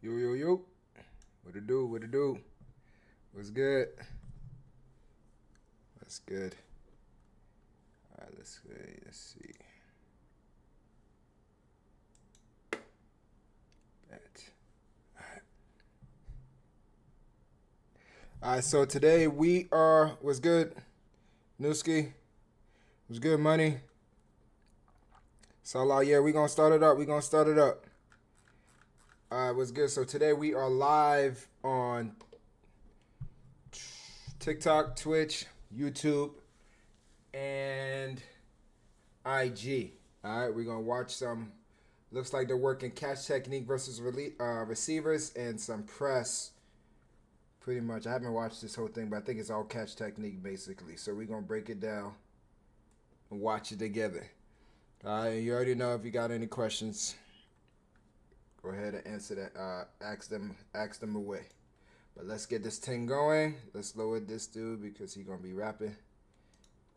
Yo, yo, yo. What it do? What it do? What's good? That's good. All right, let's see. That. All right, so today we are. What's good? Newski. What's good, money? Salah, yeah, we gonna start it up. We gonna start it up. All right, what's good? So today we are live on TikTok, Twitch, YouTube, and IG. All right, we're gonna watch some. Looks like they're working catch technique versus receivers and some press. Pretty much, I haven't watched this whole thing, but I think it's all catch technique basically. So we're gonna break it down and watch it together. All right, you already know if you got any questions, go ahead and answer that. Ask them away. But let's get this thing going. Let's lower this dude because he's gonna be rapping.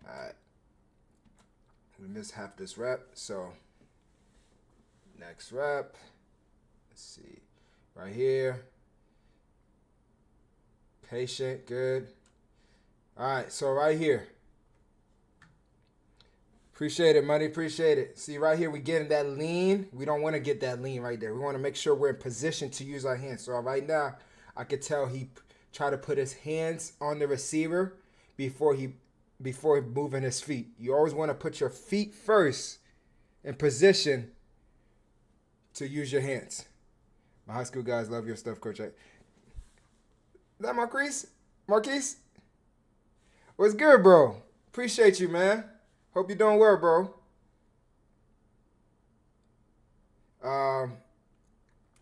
All right, we missed half this rap, so next rap. Let's see, right here. Patient, good. All right, so right here. Appreciate it, money. Appreciate it. See, right here, we getting that lean. We don't want to get that lean right there. We want to make sure we're in position to use our hands. So right now, I could tell he tried to put his hands on the receiver before moving his feet. You always want to put your feet first in position to use your hands. My high school guys love your stuff, Coach. Is that Marquise? Marquise? What's good, bro? Appreciate you, man. Hope you're doing well, bro.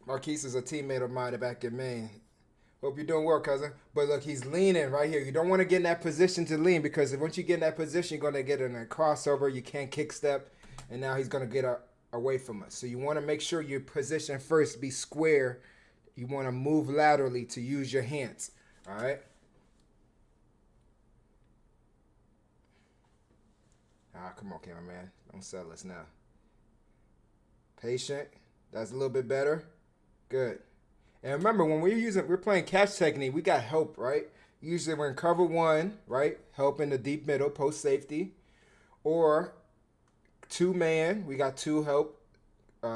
Marquise is a teammate of mine back in Maine. Hope you're doing well, cousin. But look, he's leaning right here. You don't want to get in that position to lean because once you get in that position, you're going to get in a crossover. You can't kick step, and now he's going to get away from us. So you want to make sure your position first be square. You want to move laterally to use your hands. All right? Come on, cameraman. Don't sell us now. Patient. That's a little bit better. Good. And remember, when we're playing catch technique, we got help, right? Usually we're in cover one, right? Help in the deep middle, post safety. Or two man, we got two help,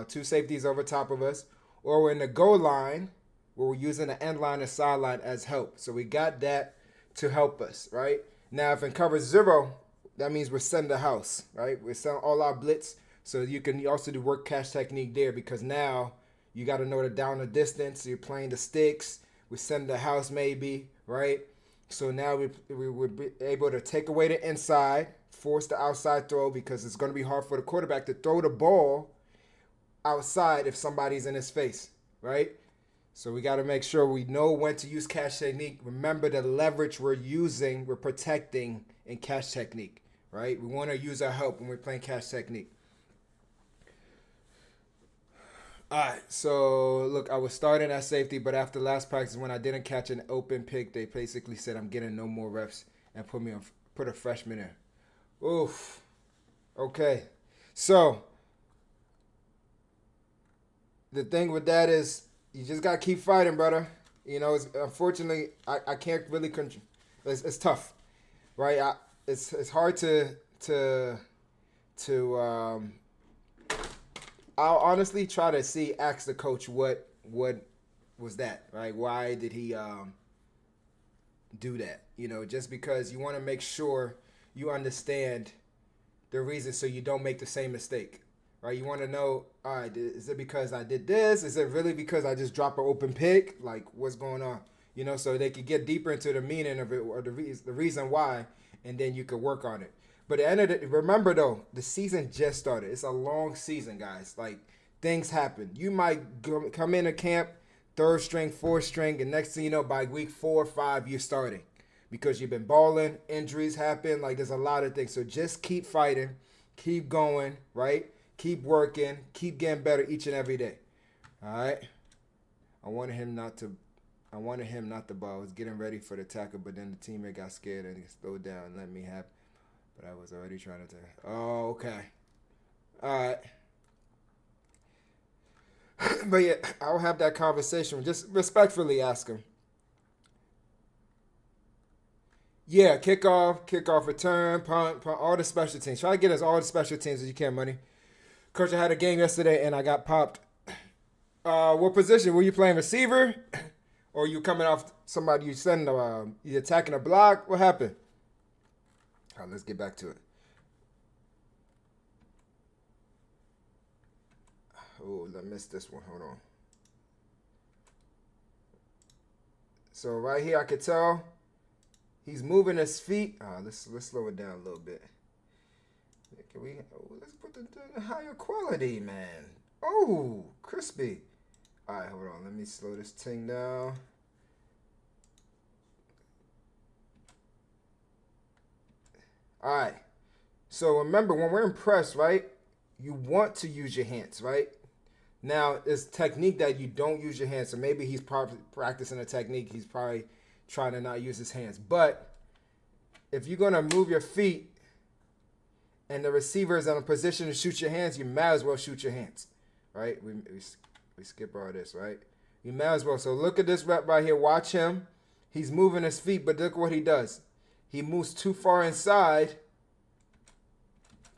two safeties over top of us. Or we're in the goal line, where we're using the end line and sideline as help. So we got that to help us, right? Now, if in cover zero, that means we're sending the house, right? We're sending all our blitz. So you can also do work catch technique there because now you got to know the down the distance. So you're playing the sticks. We send the house maybe, right? So now we would be able to take away the inside, force the outside throw because it's going to be hard for the quarterback to throw the ball outside if somebody's in his face, right? So we got to make sure we know when to use catch technique. Remember the leverage we're protecting in catch technique, right? We want to use our help when we're playing catch technique. All right, so look, I was starting at safety, but after last practice, when I didn't catch an open pick, they basically said I'm getting no more reps and put a freshman in. Oof. Okay. So the thing with that is you just gotta keep fighting, brother. You know, unfortunately I can't really control. It's tough, right? It's hard to I'll honestly try to ask the coach what was that, right? Why did he do that? You know, just because you want to make sure you understand the reason so you don't make the same mistake, right? You want to know, all right, is it because I did this? Is it really because I just dropped an open pick? Like, what's going on? You know, so they could get deeper into the meaning of it or the reason why, and then you could work on it. But remember though, the season just started. It's a long season, guys. Like things happen. You might come into camp, third string, fourth string, and next thing you know, by week 4 or 5, you're starting because you've been balling. Injuries happen. Like there's a lot of things. So just keep fighting, keep going, right? Keep working, keep getting better each and every day. All right. I wanted him not to ball. I was getting ready for the tackle, but then the teammate got scared and he slowed down and let me have. But I was already trying to. Oh, okay. All right. But yeah, I'll have that conversation. Just respectfully ask him. Yeah, kickoff, return, punt, all the special teams. Try to get us all the special teams as you can, money. Coach, I had a game yesterday and I got popped. What position were you playing? Receiver, or you coming off somebody you sending? You attacking a block? What happened? All right, let's get back to it. Oh, I missed this one. Hold on. So right here, I could tell he's moving his feet. Let's slow it down a little bit. Can we? Oh, let's put the higher quality, man. Oh, crispy. All right, hold on. Let me slow this thing down. All right. So remember, when we're impressed, right? You want to use your hands, right? Now, it's technique that you don't use your hands. So maybe he's probably practicing a technique. He's probably trying to not use his hands. But if you're gonna move your feet and the receiver is in a position to shoot your hands, you might as well shoot your hands, right? We skip all this, right? You might as well. So look at this rep right here. Watch him. He's moving his feet, but look what he does. He moves too far inside.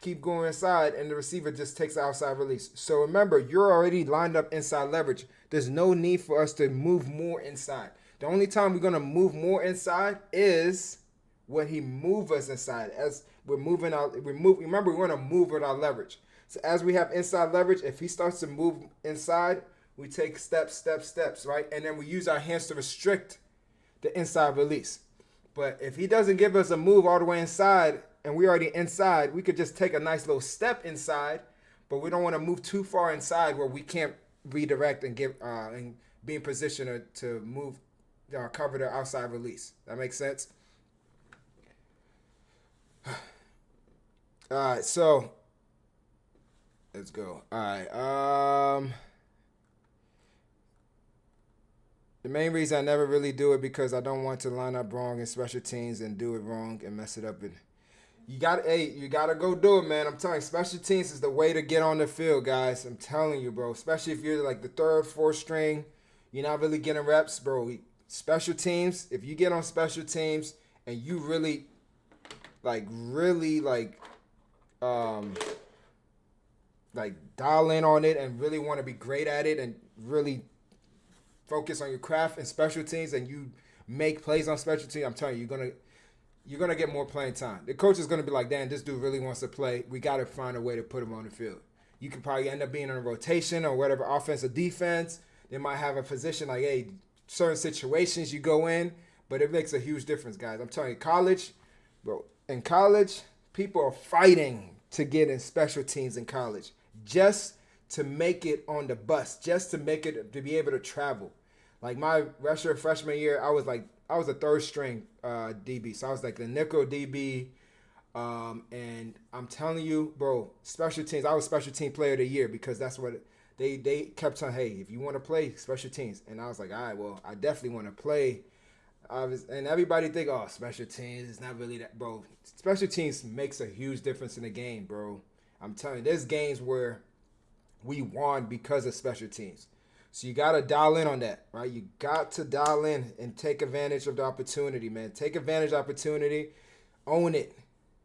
Keep going inside, and the receiver just takes the outside release. So remember, you're already lined up inside leverage. There's no need for us to move more inside. The only time we're going to move more inside is when he moves us inside. As we're moving out, remember, we want to move with our leverage. So as we have inside leverage, if he starts to move inside, we take steps, right? And then we use our hands to restrict the inside release. But if he doesn't give us a move all the way inside, and we're already inside, we could just take a nice little step inside, but we don't want to move too far inside where we can't redirect and get and be in position to move, cover the outside release. That makes sense? All right, so let's go. All right. The main reason I never really do it because I don't want to line up wrong in special teams and do it wrong and mess it up. You gotta go do it, man. I'm telling you, special teams is the way to get on the field, guys. I'm telling you, bro. Especially if you're like the third, fourth string, you're not really getting reps, bro. Special teams, if you get on special teams and you really dial in on it and really want to be great at it and really focus on your craft and special teams and you make plays on special teams, I'm telling you, you're gonna get more playing time. The coach is gonna be like, damn, this dude really wants to play. We gotta find a way to put him on the field. You could probably end up being in a rotation or whatever, offense or defense. They might have a position like, hey, certain situations you go in, but it makes a huge difference, guys. I'm telling you, college, bro, in college, people are fighting to get in special teams in college just to make it on the bus, just to make it, to be able to travel. Like my freshman year, I was a third string DB. So I was like the nickel DB. And I'm telling you, bro, special teams, I was special team player of the year because that's what they kept telling, hey, if you want to play special teams. And I was like, all right, well, I definitely want to play. And everybody think, oh, special teams, it's not really that, bro. Special teams makes a huge difference in the game, bro. I'm telling you, there's games where we won because of special teams. So you got to dial in on that, right? You got to dial in and take advantage of the opportunity, man. Take advantage of the opportunity, own it,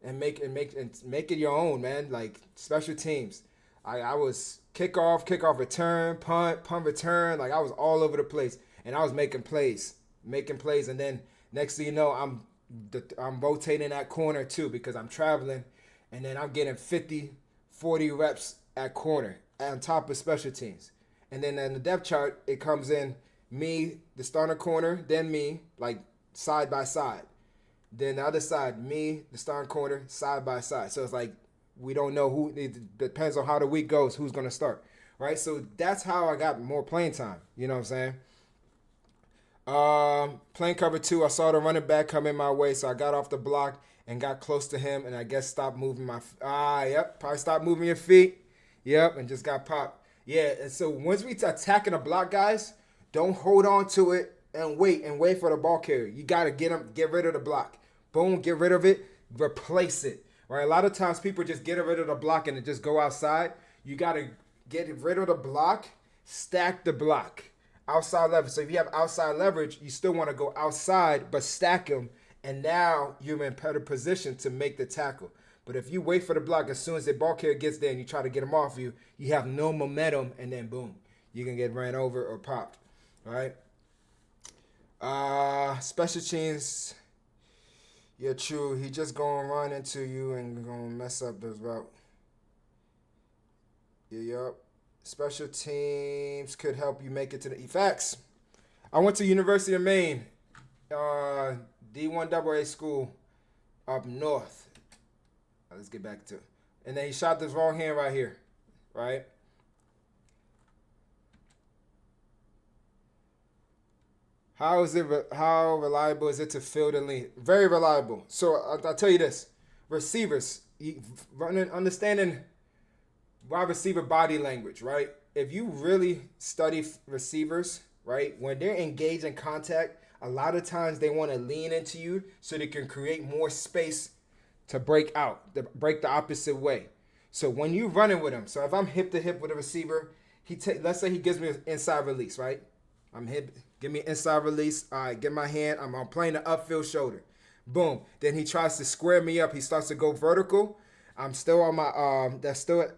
and make it your own, man. Like special teams. I was kickoff return, punt return. Like I was all over the place, and I was making plays, and then next thing you know, I'm rotating that corner too because I'm traveling, and then I'm getting 50, 40 reps at corner on top of special teams. And then in the depth chart, it comes in me, the starter corner, then me, like side by side. Then the other side, me, the starting corner, side by side. So it's like we don't know who. It depends on how the week goes, who's going to start, right? So that's how I got more playing time. You know what I'm saying? Playing cover 2, I saw the running back come in my way, so I got off the block and got close to him, and I guess stopped moving probably stopped moving your feet. Yep, and just got popped. Yeah, and so once we attacking a block, guys, don't hold on to it and wait for the ball carrier. You got to get rid of the block. Boom, get rid of it, replace it. Right? A lot of times people just get rid of the block and just go outside. You got to get rid of the block Stack the block. Outside leverage. So if you have outside leverage, you still want to go outside, but stack them. And now you're in better position to make the tackle. But if you wait for the block, as soon as the ball carrier gets there and you try to get him off you, you have no momentum, and then boom, you can get ran over or popped. All right. Special teams. Yeah, true. He just gonna run into you and gonna mess up his route. Yeah, yup. Special teams could help you make it to the facts. I went to University of Maine, D1AA school up north. Let's get back to it. And then he shot this wrong hand right here, right? How reliable is it to field and lean? Very reliable. So I'll tell you this: receivers, understanding wide receiver body language, right? If you really study receivers, right, when they're engaged in contact, a lot of times they want to lean into you so they can create more space to break out, to break the opposite way. So when you running with him, so if I'm hip to hip with a receiver, let's say he gives me an inside release, right? I'm hip, give me an inside release. All right, get my hand. I'm playing the upfield shoulder. Boom. Then he tries to square me up. He starts to go vertical. I'm still on my that's still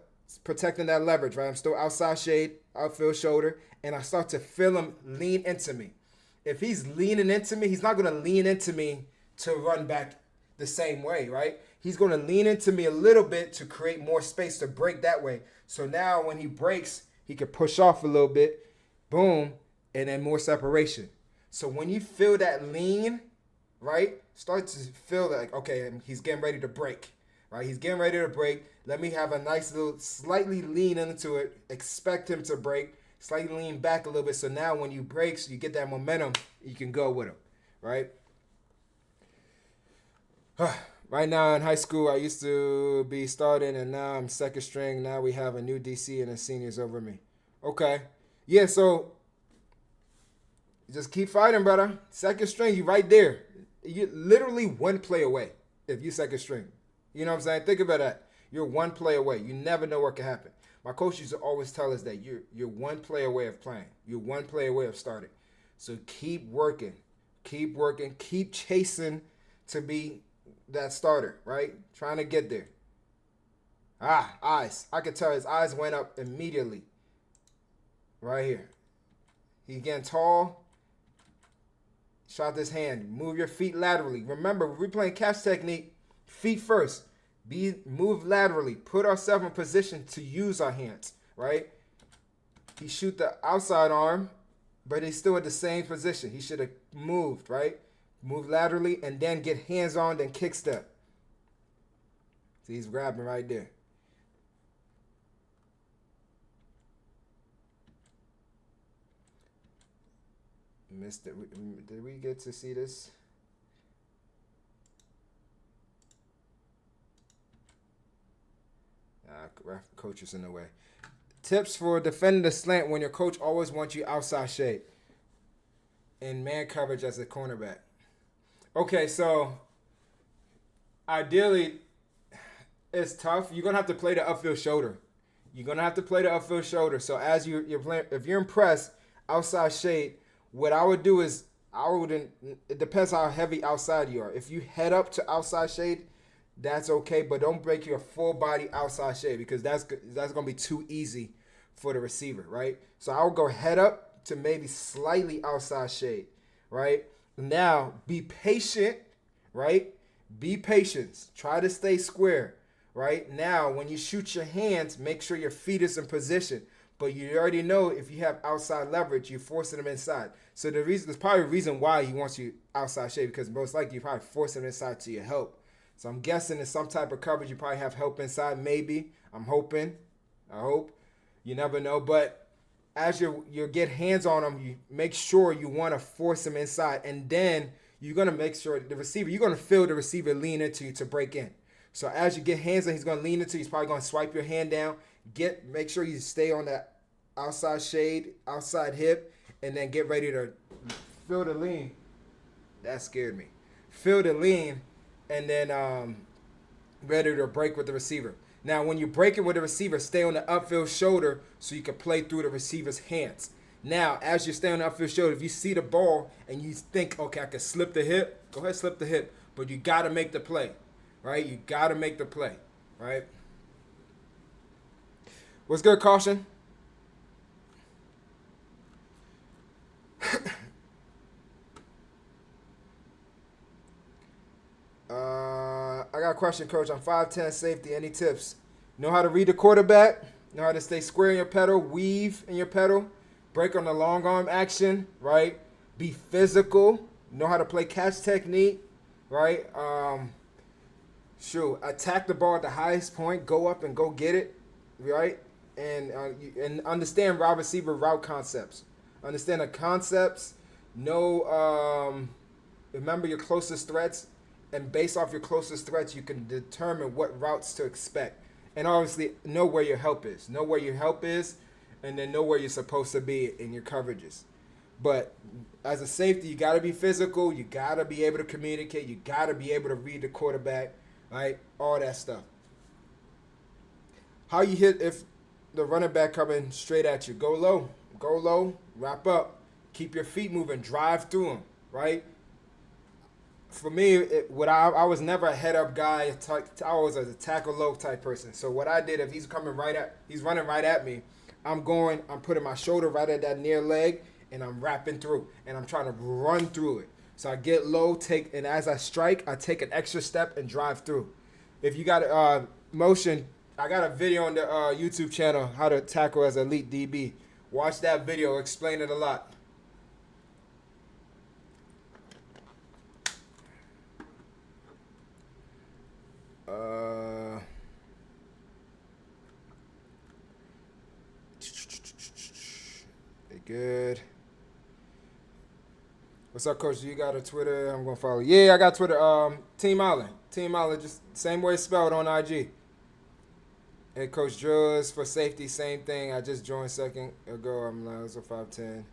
protecting that leverage, right? I'm still outside shade, outfield shoulder, and I start to feel him lean into me. If he's leaning into me, he's not going to lean into me to run back the same way, right? He's going to lean into me a little bit to create more space to break that way. So now when he breaks, he can push off a little bit, boom, and then more separation. So when you feel that lean, right, start to feel like, okay, he's getting ready to break, right? He's getting ready to break. Let me have a nice little slightly lean into it. Expect him to break. Slightly lean back a little bit. So now when you breaks, you get that momentum. You can go with him, right? Right now in high school, I used to be starting, and now I'm second string. Now we have a new DC and a seniors over me. Okay. Yeah, so just keep fighting, brother. Second string, you right there. You're literally one play away if you second string. You know what I'm saying? Think about that. You're one play away. You never know what can happen. My coach used to always tell us that you're one play away of playing. You're one play away of starting. So keep working. Keep working. Keep chasing to be that starter, right? Trying to get there. Eyes. I could tell his eyes went up immediately. Right here. He's getting tall. Shot this hand. Move your feet laterally. Remember, we're playing catch technique. Feet first. Move laterally. Put ourselves in position to use our hands, right? He shoot the outside arm, but he's still at the same position. He should have moved, right? Move laterally and then get hands on, then kick step. See, he's grabbing right there. Missed it. Did we get to see this? Coach is in the way. Tips for defending the slant when your coach always wants you outside shade in man coverage as a cornerback. Okay, so ideally, it's tough. You're gonna have to play the upfield shoulder. So as you're playing, if you're impressed outside shade, what I would do is it depends how heavy outside you are. If you head up to outside shade, that's okay, but don't break your full body outside shade because that's gonna be too easy for the receiver, right? So I would go head up to maybe slightly outside shade, right? Now be patient, right? Be patient. Try to stay square, right? Now when you shoot your hands, make sure your feet is in position. But you already know if you have outside leverage, you're forcing them inside. So there's probably a reason why he wants you outside shade because most likely you're probably forcing them inside to your help. So I'm guessing in some type of coverage, you probably have help inside. Maybe. I'm hoping. I hope. You never know. But as you get hands on them, you make sure you want to force them inside. And then you're going to make sure you're going to feel the receiver lean into you to break in. So as you get hands on, he's going to lean into you. He's probably going to swipe your hand down. Make sure you stay on that outside shade, outside hip, and then get ready to feel the lean. That scared me. Feel the lean. And then ready to break with the receiver. Now, when you're breaking with a receiver, stay on the upfield shoulder so you can play through the receiver's hands. Now, as you stay on the upfield shoulder, if you see the ball and you think, okay, I can slip the hip, go ahead, slip the hip. But you got to make the play, right? You got to make the play, right? What's good, Caution? I got a question, Coach. I'm 5'10", safety. Any tips? Know how to read the quarterback? Know how to stay square in your pedal, weave in your pedal, break on the long arm action, right? Be physical. Know how to play catch technique, right? Attack the ball at the highest point. Go up and go get it, right? And understand wide receiver route concepts. Understand the concepts. Remember your closest threats. And based off your closest threats, you can determine what routes to expect. And obviously, know where your help is. Know where your help is, and then know where you're supposed to be in your coverages. But as a safety, you got to be physical. You got to be able to communicate. You got to be able to read the quarterback, right? All that stuff. How you hit if the running back coming straight at you. Go low, wrap up. Keep your feet moving. Drive through them, right? For me, I was never a head up guy. I was a tackle low type person. So what I did, if he's running right at me, I'm putting my shoulder right at that near leg, and I'm wrapping through, and I'm trying to run through it. So I get low, and as I strike, I take an extra step and drive through. If you got motion, I got a video on the YouTube channel, how to tackle as elite DB. Watch that video, explain it a lot. Good. What's up, Coach? You got a Twitter? I'm gonna follow. Yeah, I got Twitter. Team Island. Team Island, just same way it's spelled on IG. Hey, Coach Drills for safety, same thing. I just joined second ago. I'm like, so 5'10".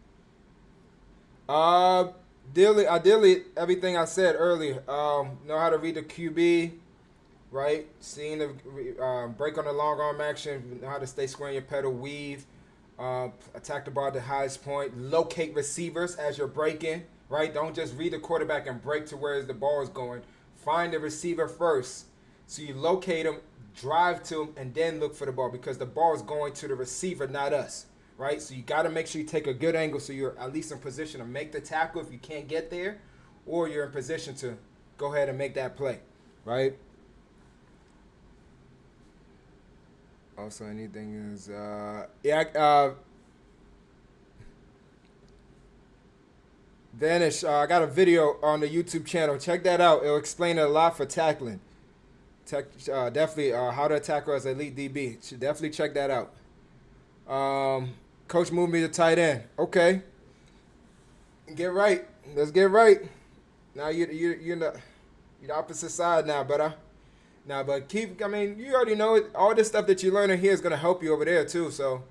Ideally, everything I said earlier. Know how to read the QB, right? Seeing the break on the long arm action. Know how to stay square in your pedal, weave. Attack the ball at the highest point. Locate receivers as you're breaking, right? Don't just read the quarterback and break to where the ball is going. Find the receiver first. So you locate him, drive to him, and then look for the ball because the ball is going to the receiver, not us, right? So you got to make sure you take a good angle so you're at least in position to make the tackle if you can't get there, or you're in position to go ahead and make that play, right? Also, anything is, Vanish, I got a video on the YouTube channel. Check that out. It'll explain it a lot for tackling. Definitely how to tackle as an elite DB. Should definitely check that out. Coach moved me to tight end. Okay. Get right. Let's get right. Now you're the opposite side now, brother. Nah, but you already know it. All this stuff that you're learning here is going to help you over there, too. So,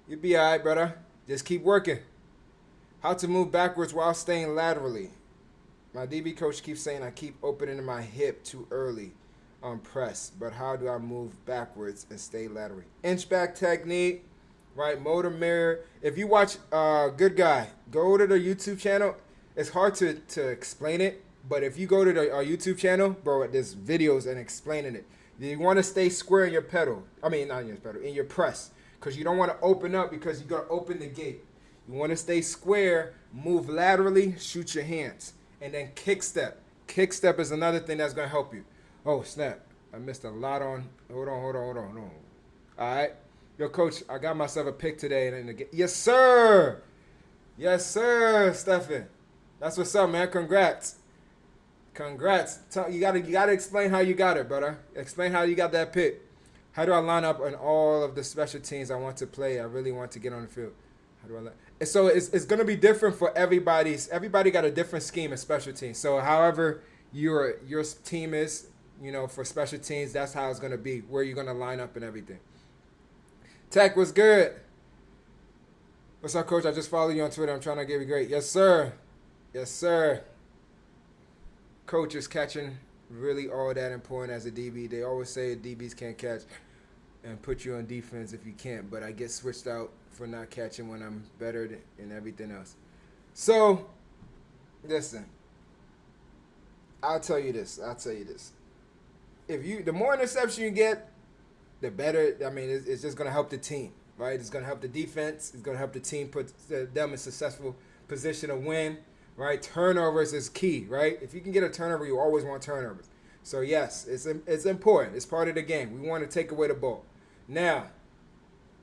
you'll be all right, brother. Just keep working. How to move backwards while staying laterally. My DB coach keeps saying I keep opening my hip too early on press. But how do I move backwards and stay laterally? Inch back technique, right? Motor mirror. If you watch Good Guy, go to the YouTube channel. It's hard to explain it. But if you go to our YouTube channel, bro, there's videos and explaining it. You want to stay square in your pedal. I mean, not in your pedal, in your press. Because you don't want to open up because you're going to open the gate. You want to stay square, move laterally, shoot your hands. And then kick step. Kick step is another thing that's going to help you. Oh, snap. I missed a lot on. Hold on. All right. Yo, Coach, I got myself a pick today. Yes, sir. Yes, sir, Stephen. That's what's up, man. Congrats. You gotta explain how you got it, brother. Explain how you got that pick. How do I line up on all of the special teams I want to play? I really want to get on the field. How do I line? So it's gonna be different for everybody. Everybody got a different scheme of special teams. So however your team is, for special teams, that's how it's gonna be. Where you're gonna line up and everything. Tech, what's good? What's up, Coach? I just followed you on Twitter. I'm trying to give you great. Yes, sir. Yes, sir. Coach is catching really all that important as a DB. They always say DBs can't catch. and put you on defense if you can't. But I get switched out for not catching when I'm better than everything else. So, listen. I'll tell you this. The more interception you get, the better. I mean, it's just going to help the team, right? It's going to help the defense. It's going to help the team put them in a successful position to win, right? Turnovers is key, right? If you can get a turnover, you always want turnovers. So, yes, it's important. It's part of the game. We want to take away the ball. Now,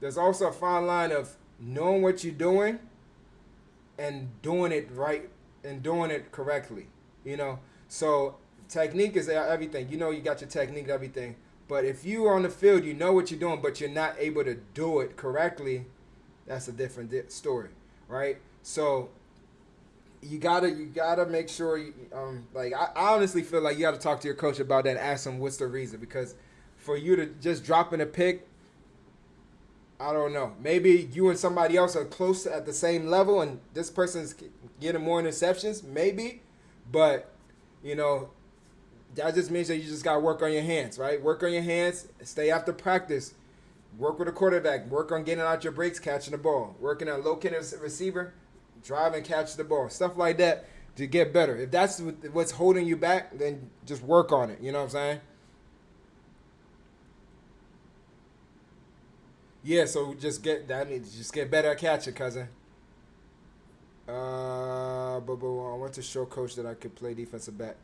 there's also a fine line of knowing what you're doing and doing it right and doing it correctly, So technique is everything. You got your technique and everything. But if you are on the field, you know what you're doing, but you're not able to do it correctly, that's a different story, right? So you gotta make sure. I honestly feel like you got to talk to your coach about that and ask him what's the reason. Because for you to just drop in a pick, I don't know. Maybe you and somebody else are close at the same level, and this person's getting more interceptions, maybe. But that just means that you just got to work on your hands, right? Work on your hands. Stay after practice. Work with a quarterback. Work on getting out your breaks, catching the ball. Working on locating a receiver, drive and catch the ball. Stuff like that to get better. If that's what's holding you back, then just work on it. You know what I'm saying? Yeah, so just get better at catching, cousin. But I want to show coach that I could play defensive back.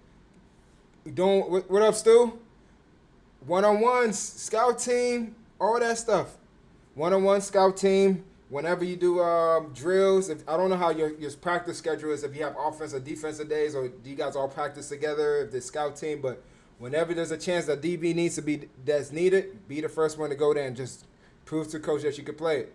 What up, Stu? One-on-ones, scout team, all that stuff. One-on-one scout team. Whenever you do drills, I don't know how your practice schedule is. If you have offense or defensive days, or do you guys all practice together? If the scout team, but whenever there's a chance that DB needs to be that's needed, be the first one to go there and just prove to coach that you can play it.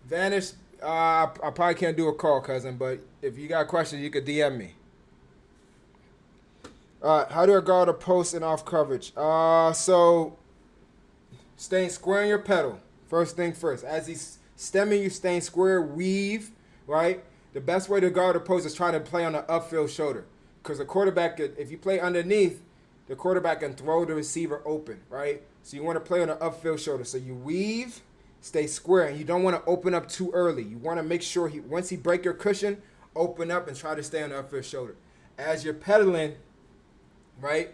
Vanished. I probably can't do a call, cousin, but if you got questions, you could DM me. How do I guard a post and off coverage? So staying square in your pedal. First thing first. As he's stemming, you staying square, weave, right? The best way to guard a post is trying to play on the upfield shoulder. Because the quarterback, if you play underneath, the quarterback can throw the receiver open, right? So you want to play on the upfield shoulder. So you weave, stay square, and you don't want to open up too early. You want to make sure once he break your cushion, open up and try to stay on the upfield shoulder. As you're pedaling, right,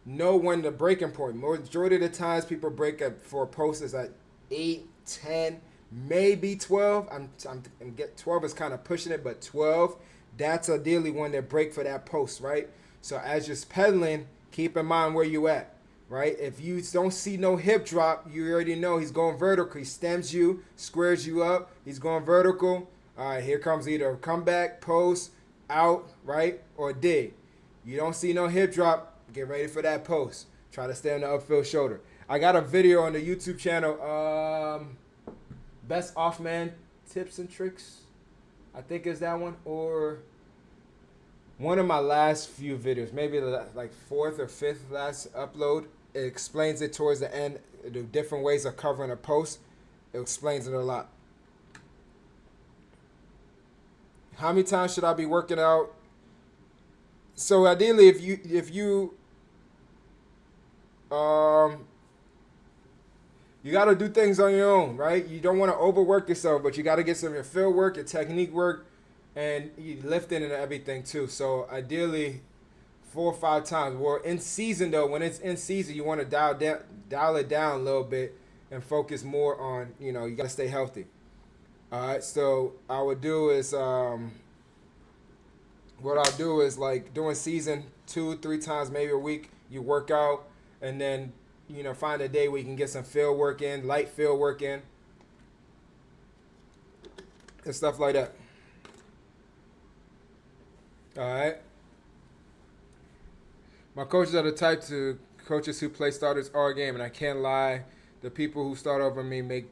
know when the breaking point. Majority of the times people break up for posts at 8, 10, maybe 12. I'm 12 is kind of pushing it, but 12, that's ideally when they break for that post, right? So as you're pedaling, keep in mind where you at. Right? If you don't see no hip drop, you already know he's going vertical. He stems you, squares you up. He's going vertical. All right, here comes either comeback, post, out, right, or dig. You don't see no hip drop, get ready for that post. Try to stay on the upfield shoulder. I got a video on the YouTube channel, Best Off Man Tips and Tricks. I think is that one. Or one of my last few videos, maybe like fourth or fifth last upload. It explains it towards the end, the different ways of covering a post. It explains it a lot. How many times should I be working out? So ideally, if you you got to do things on your own, right? You don't want to overwork yourself, but you got to get some of your field work, your technique work, and you lifting and everything too. So ideally, 4 or 5 times. Well, in season though, when it's in season, you want to dial it down a little bit and focus more on, you got to stay healthy. All right. So I would do is what I'll do is like during season 2-3 times maybe a week, you work out, and then find a day where you can get some field work in, light field work in, and stuff like that. All right. My coaches are the type to coaches who play starters all game, and I can't lie. The people who start over me make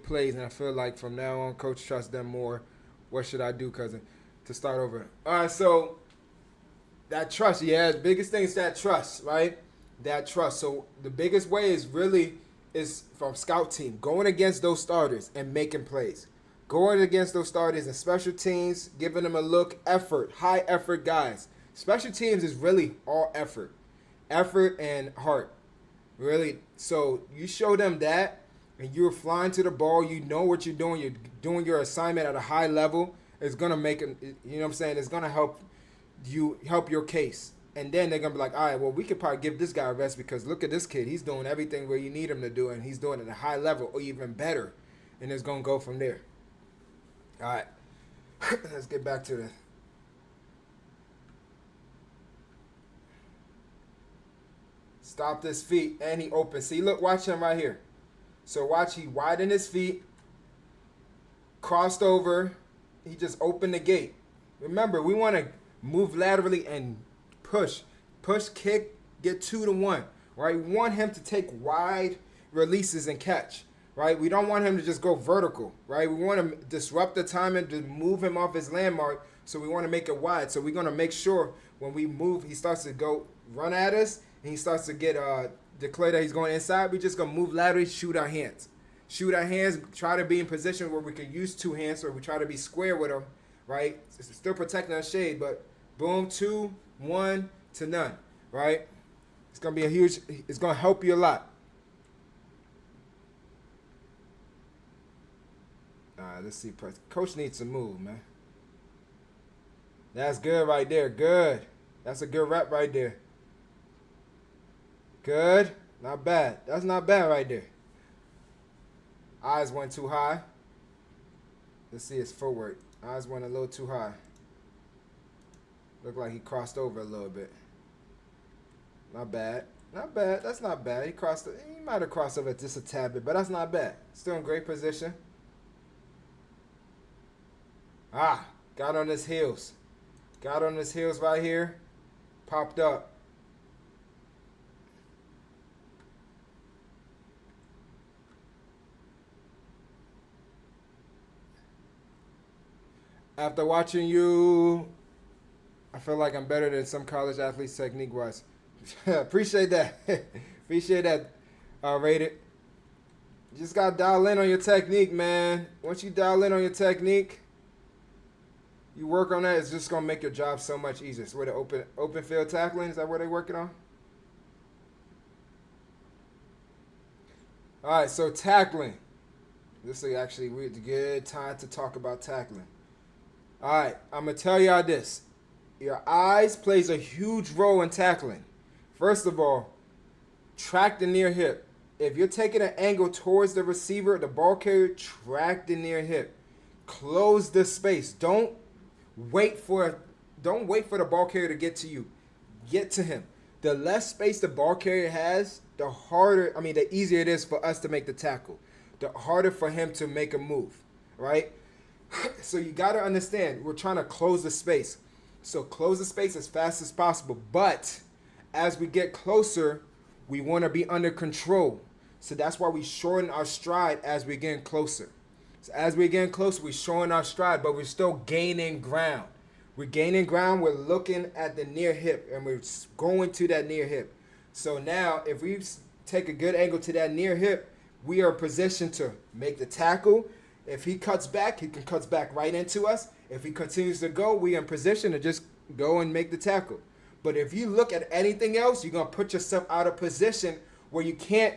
plays, and I feel like from now on, coach trusts them more. What should I do, cousin, to start over? All right, so that trust, the biggest thing is that trust, right? That trust. So the biggest way is from scout team, going against those starters and making plays. Going against those starters and special teams, giving them a look, effort, high effort guys. Special teams is really all effort and heart. Really. So you show them that, and you're flying to the ball. You know what you're doing. You're doing your assignment at a high level. It's gonna make it. You know what I'm saying? It's gonna help your case. And then they're gonna be like, all right, well, we could probably give this guy a rest because look at this kid. He's doing everything where you need him to do, and he's doing it at a high level or even better. And it's gonna go from there. All right, let's get back to this. Stop his feet, and he opens. See, look, watch him right here. So watch, he widened his feet, crossed over. He just opened the gate. Remember, we want to move laterally and push, kick, get 2-1. Right? We want him to take wide releases and catch. Right? We don't want him to just go vertical. Right? We want to disrupt the timing to move him off his landmark. So we want to make it wide. So we're going to make sure when we move, he starts to go run at us. And he starts to get declare that he's going inside. We're just going to move laterally, shoot our hands. Shoot our hands, try to be in position where we can use two hands, or we try to be square with them, right? Still protecting our shade, but boom, 2, 1 to none, right? It's going to be it's going to help you a lot. All right, let's see. Coach needs to move, man. That's good right there. Good. That's a good rep right there. Good. Not bad. That's not bad right there. Eyes went too high. Let's see his footwork. Eyes went a little too high. Looked like he crossed over a little bit. Not bad. Not bad. That's not bad. He might have crossed over just a tad bit, but that's not bad. Still in great position. Got on his heels. Got on his heels right here. Popped up. After watching you, I feel like I'm better than some college athletes technique-wise. Appreciate that. Appreciate that, Rated. You just got to dial in on your technique, man. Once you dial in on your technique, you work on that, it's just going to make your job so much easier. So where the open field tackling, is that where they're working on? All right, so tackling. This is actually a good time to talk about tackling. All right, I'm going to tell y'all this. Your eyes plays a huge role in tackling. First of all, track the near hip. If you're taking an angle towards the receiver, the ball carrier, track the near hip. Close the space. Don't wait for the ball carrier to get to you. Get to him. The less space the ball carrier has, the easier it is for us to make the tackle. The harder for him to make a move, right? So you got to understand, we're trying to close the space. So close the space as fast as possible. But as we get closer, we want to be under control. So that's why we shorten our stride as we're getting closer. So as we're getting closer, we're showing our stride, but we're still gaining ground. We're gaining ground. We're looking at the near hip, and we're going to that near hip. So now, if we take a good angle to that near hip, we are positioned to make the tackle. If he cuts back, he can cut back right into us. If he continues to go, we are in position to just go and make the tackle. But if you look at anything else, you're going to put yourself out of position where you can't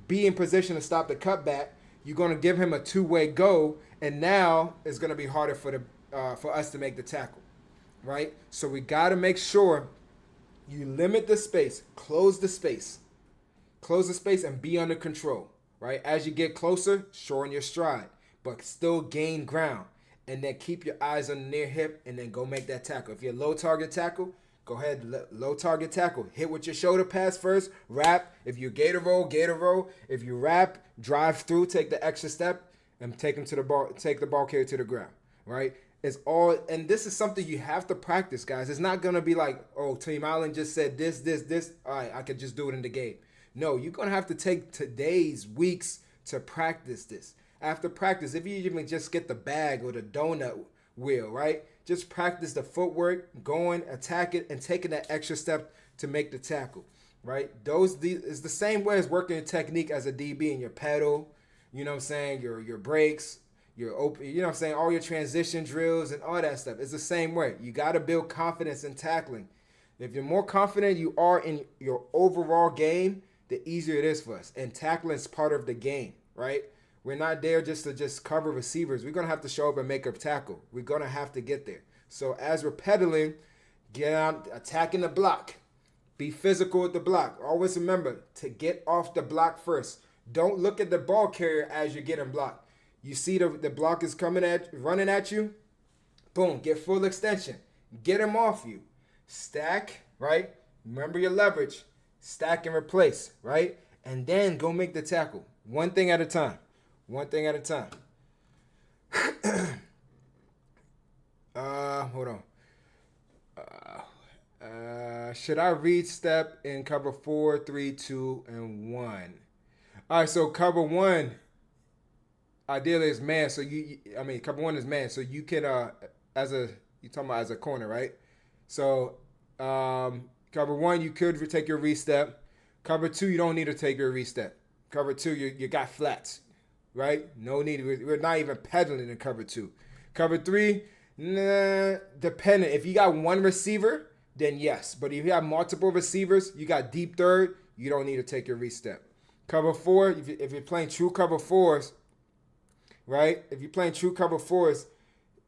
be in position to stop the cutback. You're going to give him a two-way go, and now it's going to be harder for us to make the tackle, right? So we got to make sure you limit the space, close the space, and be under control, right? As you get closer, shorten your stride, but still gain ground, and then keep your eyes on the near hip, and then go make that tackle. If you're low target tackle, go ahead, low target tackle. Hit with your shoulder pass first, wrap. If you gator roll. If you wrap, drive through, take the extra step, and take the ball carrier to the ground, right? It's all, and this is something you have to practice, guys. It's not going to be like, oh, Team Island just said this. All right, I could just do it in the game. No, you're going to have to take weeks to practice this. After practice, if you even just get the bag or the donut wheel, right? Just practice the footwork, going, attack it, and taking that extra step to make the tackle, right? It's the same way as working your technique as a DB in your pedal, you know what I'm saying, your brakes, your open, you know what I'm saying, all your transition drills and all that stuff. It's the same way. You got to build confidence in tackling. If you're more confident you are in your overall game, the easier it is for us. And tackling is part of the game, right? We're not there just to just cover receivers. We're going to have to show up and make a tackle. We're going to have to get there. So as we're pedaling, get out, attacking the block. Be physical with the block. Always remember to get off the block first. Don't look at the ball carrier as you're getting blocked. You see the block is running at you. Boom, get full extension. Get him off you. Stack, right? Remember your leverage. Stack and replace, right? And then go make the tackle. One thing at a time. One thing at a time. Hold on. Should I read step in cover 4, 3, 2, and 1? All right, so cover 1 ideally is man. So cover 1 is man. So you can you talking about as a corner, right? So cover 1 you could take your read step. Cover 2 you don't need to take your read step. Cover 2 you got flats, right? No need. We're not even pedaling in cover 2. Cover 3, dependent. If you got one receiver, then yes. But if you have multiple receivers, you got deep third, you don't need to take your read step. Cover 4, if you're playing true cover 4s, right? If you're playing true cover 4s,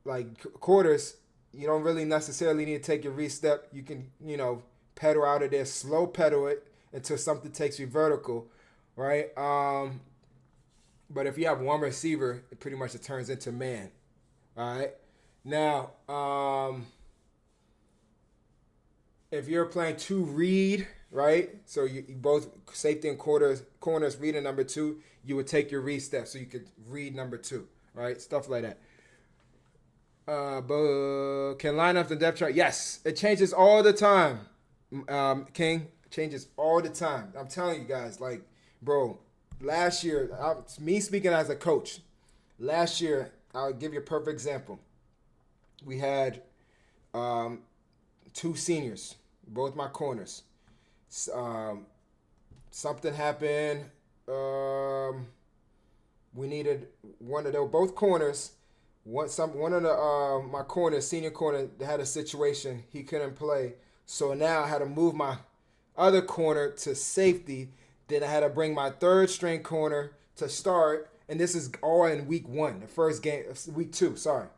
like quarters, you don't really necessarily need to take your read step. You can, pedal out of there, slow pedal it until something takes you vertical, right? But if you have one receiver, it pretty much turns into man, all right? Now, if you're playing 2 read, right? So you both safety and corners reading number 2, you would take your read step so you could read number 2, right? Stuff like that. But can line up the depth chart? Yes, it changes all the time. King, changes all the time. I'm telling you guys, like, bro, last year, me speaking as a coach, last year, I'll give you a perfect example. We had 2 seniors, both my corners. Something happened. We needed they were both corners. One of the my corners, senior corner, they had a situation he couldn't play. So now I had to move my other corner to safety. Then I had to bring my third string corner to start. And this is all in week 1, the first game, week 2, sorry.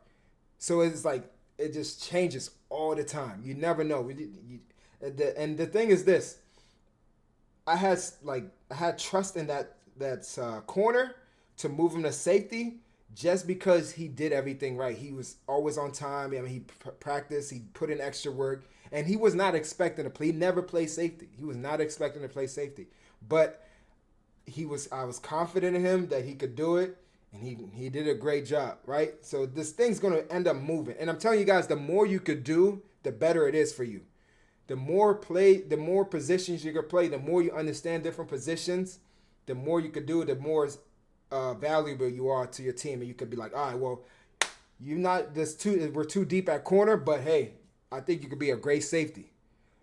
So it's like, it just changes all the time. You never know. And the thing is this, I had trust in that corner to move him to safety just because he did everything right. He was always on time. I mean, he practiced, he put in extra work, and he was not expecting to play. He never played safety. He was not expecting to play safety. But I was confident in him that he could do it, and he did a great job, right? So this thing's going to end up moving. And I'm telling you guys, the more you could do, the better it is for you. The more positions you could play, the more you understand different positions, the more you could do, the more valuable you are to your team. And you could be like, all right, well, we're too deep at corner, but hey, I think you could be a great safety.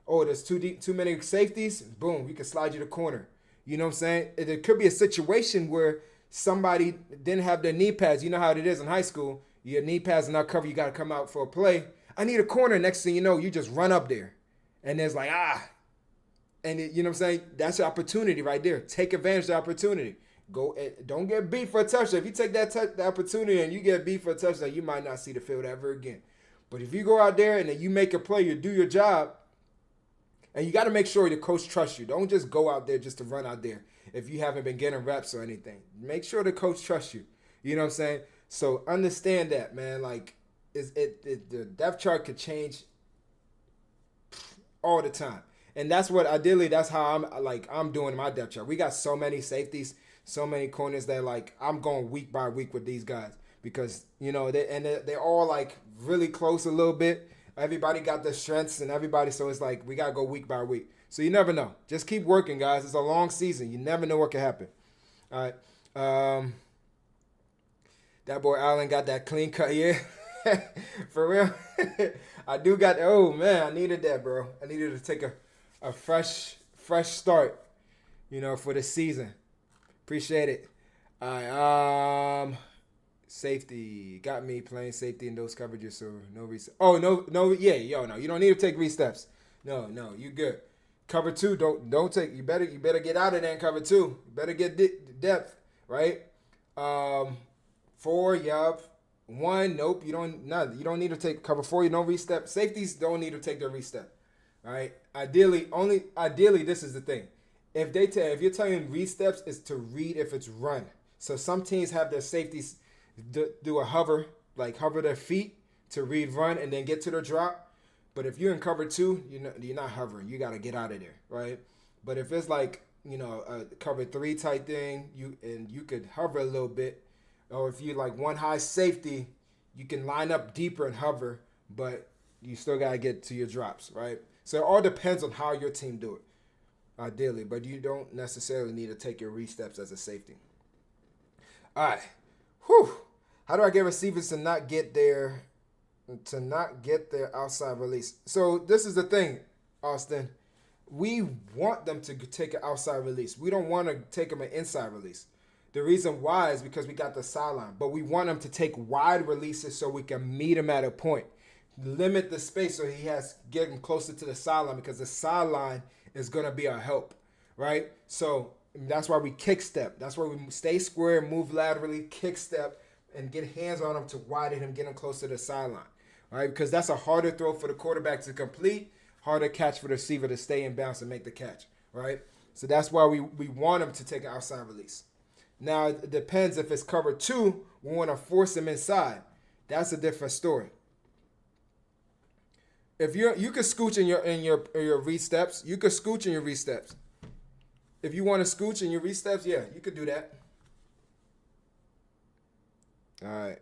Oh, there's too many safeties. Boom, we can slide you to corner. You know what I'm saying? There could be a situation where somebody didn't have their knee pads. You know how it is in high school. Your knee pads are not covered. You got to come out for a play. I need a corner. Next thing you know, you just run up there. And there's like, And you know what I'm saying? That's your opportunity right there. Take advantage of the opportunity. Don't get beat for a touchdown. If you take that opportunity and you get beat for a touchdown, you might not see the field ever again. But if you go out there and then you make a play, you do your job, and you got to make sure the coach trusts you. Don't just go out there just to run out there if you haven't been getting reps or anything. Make sure the coach trusts you. You know what I'm saying? So understand that, man. Like, the depth chart could change all the time. And that's how I'm doing my depth chart. We got so many safeties, so many corners that, like, I'm going week by week with these guys because, they're all, like, really close a little bit. Everybody got their strengths and everybody, so it's like we got to go week by week. So you never know. Just keep working, guys. It's a long season. You never know what can happen. All right. That boy Allen got that clean cut here. For real. I do got, oh, man, I needed that, bro. I needed to take a fresh start, for the season. Appreciate it. All right. Safety got me playing safety in those coverages, so no reset. Oh no, yeah, yo, no, you don't need to take re-steps. No, you good. Cover two, don't take. You better get out of there and cover two. You better get depth, right? Um, four, yup. One, nope. You don't none. You don't need to take cover four. You don't re-step. Safeties don't need to take their re-step, right? Ideally, this is the thing. If you're telling read steps, is to read if it's run. So some teams have their safeties do a hover, like hover their feet to read run and then get to the drop. But if you're in cover two, you're not hovering. You got to get out of there, right? But if it's like a cover three type thing, you could hover a little bit, or if you like one high safety, you can line up deeper and hover, but you still got to get to your drops, right? So it all depends on how your team do it, ideally, but you don't necessarily need to take your re-steps as a safety. All right. Whew. How do I get receivers to not get their outside release? So this is the thing, Austin. We want them to take an outside release. We don't want to take them an inside release. The reason why is because we got the sideline, but we want them to take wide releases so we can meet him at a point. Limit the space so he has getting closer to the sideline, because the sideline is going to be our help, right? So that's why we kick step. That's why we stay square, move laterally, kick step, and get hands on him to widen him, get him close to the sideline, right? Because that's a harder throw for the quarterback to complete, harder catch for the receiver to stay in bounds and make the catch, right? So that's why we want him to take an outside release. Now, it depends if it's cover two, we want to force him inside. That's a different story. If you can scooch in your read steps, you could scooch in your read steps. If you want to scooch in your read steps, yeah, you could do that. All right.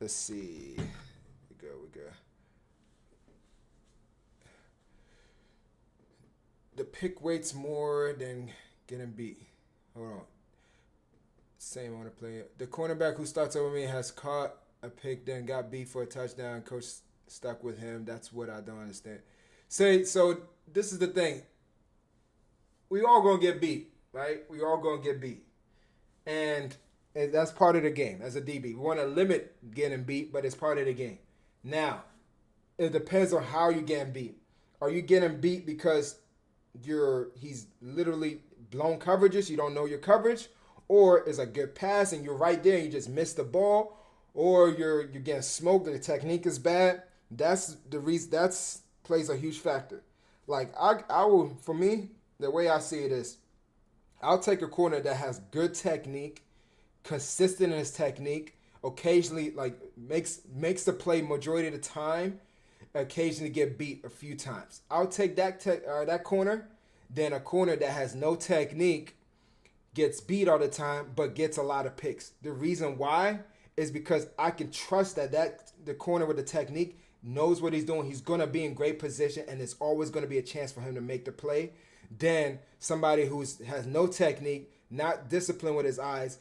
Let's see. We go. The pick weights more than getting beat. Hold on. Same on the player. The cornerback who starts over me has caught a pick, then got beat for a touchdown. Coach stuck with him. That's what I don't understand. So this is the thing. We all gonna get beat, right? We all gonna get beat, and that's part of the game. As a DB, we want to limit getting beat, but it's part of the game. Now, it depends on how you're getting beat. Are you getting beat because he's literally blown coverages, you don't know your coverage, or it's a good pass and you're right there and you just missed the ball, or you're getting smoked and the technique is bad? That's the reason. That's plays a huge factor. Like I will, for me, the way I see it is, I'll take a corner that has good technique, consistent in his technique, occasionally like makes the play majority of the time, occasionally get beat a few times. I'll take that corner than a corner that has no technique, gets beat all the time, but gets a lot of picks. The reason why is because I can trust that the corner with the technique knows what he's doing. He's going to be in great position, and there's always going to be a chance for him to make the play, than somebody who has no technique, not disciplined with his eyes,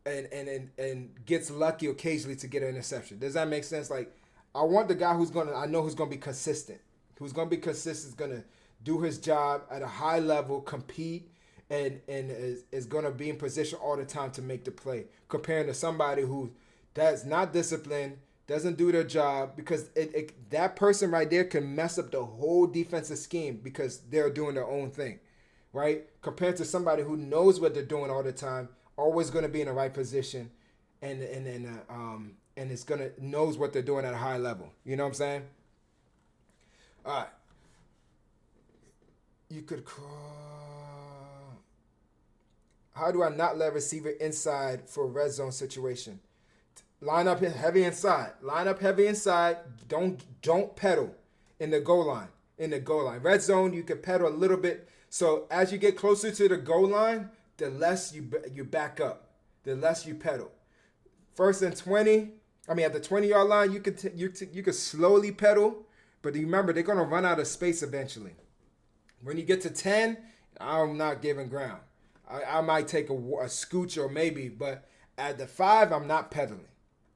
and gets lucky occasionally to get an interception. Does that make sense? Like, I want the guy who's going to be consistent. Who's going to be consistent, is going to do his job at a high level, compete, and is going to be in position all the time to make the play, comparing to somebody that's not disciplined, doesn't do their job, because that person right there can mess up the whole defensive scheme because they're doing their own thing, right? Compared to somebody who knows what they're doing all the time, always going to be in the right position, and it's knows what they're doing at a high level. You know what I'm saying? All right. You could call. How do I not let receiver inside for a red zone situation? Line up heavy inside. Don't pedal in the goal line. Red zone, you can pedal a little bit. So as you get closer to the goal line, the less you back up, the less you pedal. First and 20. At the 20-yard line, you could slowly pedal, but remember, they're gonna run out of space eventually. When you get to 10, I'm not giving ground. I might take a scooch or maybe, but at the 5, I'm not pedaling.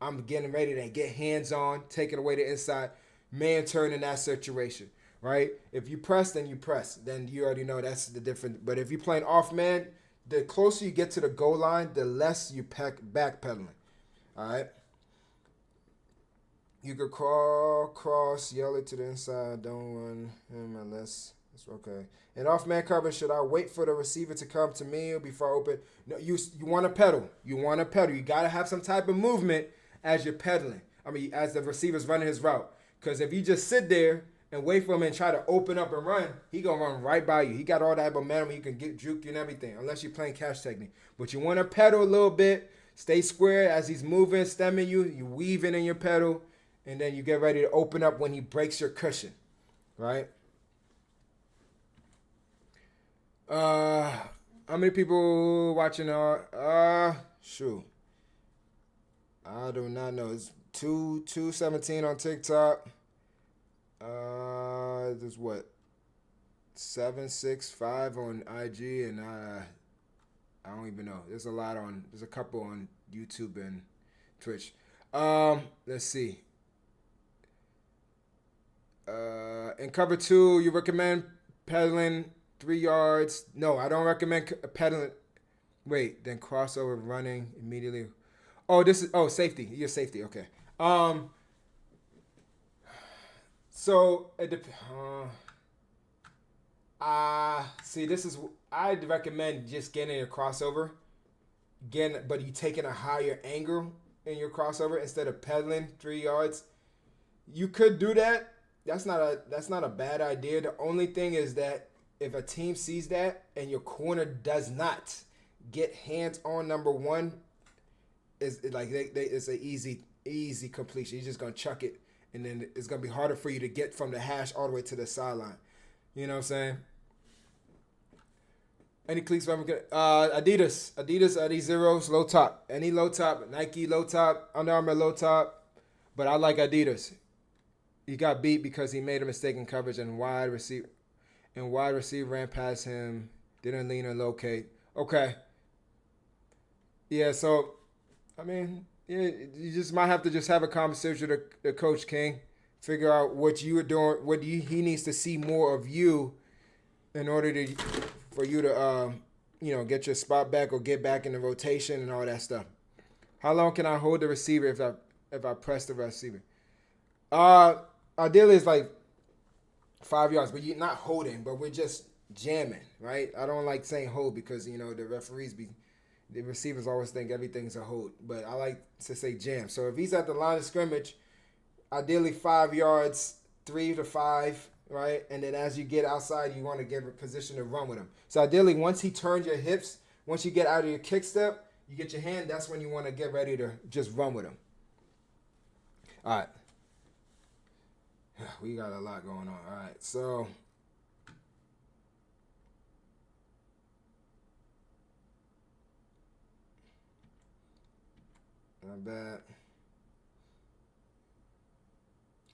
I'm getting ready to get hands on, taking away the inside, man turn in that situation, right? If you press, then you press. Then you already know that's the difference. But if you're playing off man, the closer you get to the goal line, the less you backpedaling. All right. You could crawl, cross, yell it to the inside. Don't run him unless it's okay. And off man coverage, should I wait for the receiver to come to me before I open? No, you want to pedal. You want to pedal. You got to have some type of movement as you're pedaling. I mean, as the receiver's running his route. Because if you just sit there and wait for him and try to open up and run, he going to run right by you. He got all that momentum. He can get juke you and everything, unless you're playing catch technique. But you want to pedal a little bit. Stay square as he's moving, stemming you. You weaving in your pedal. And then you get ready to open up when he breaks your cushion, right? How many people watching shoot. I do not know. It's 217 on TikTok. There's what? 765 on IG, and I don't even know. There's a couple on YouTube and Twitch. Let's see. In cover 2, you recommend pedaling 3 yards. No, I don't recommend pedaling. Wait, then crossover running immediately. Oh, safety. You're safety. Okay. So see, I'd recommend just getting a crossover. But you taking a higher angle in your crossover instead of pedaling 3 yards. You could do that. That's not a bad idea. The only thing is that if a team sees that and your corner does not get hands on number one, it's like it's an easy completion. You're just gonna chuck it, and then it's gonna be harder for you to get from the hash all the way to the sideline. You know what I'm saying? Any cleats from Adidas Adi Zeros low top. Any low top, Nike low top, Under Armour low top, but I like Adidas. He got beat because he made a mistake in coverage and wide receiver ran past him, didn't lean or locate. Okay. Yeah, so I mean, yeah, you just might have to just have a conversation with the Coach King, figure out what you are doing, he needs to see more of you in order for you to get your spot back or get back in the rotation and all that stuff. How long can I hold the receiver if I press the receiver? Ideally, it's like 5 yards, but you're not holding, but we're just jamming, right? I don't like saying hold because, the receivers always think everything's a hold, but I like to say jam. So if he's at the line of scrimmage, ideally 5 yards, 3 to 5, right? And then as you get outside, you want to give a position to run with him. So ideally, once he turns your hips, once you get out of your kick step, you get your hand, that's when you want to get ready to just run with him. All right. We got a lot going on. All right, so not bad.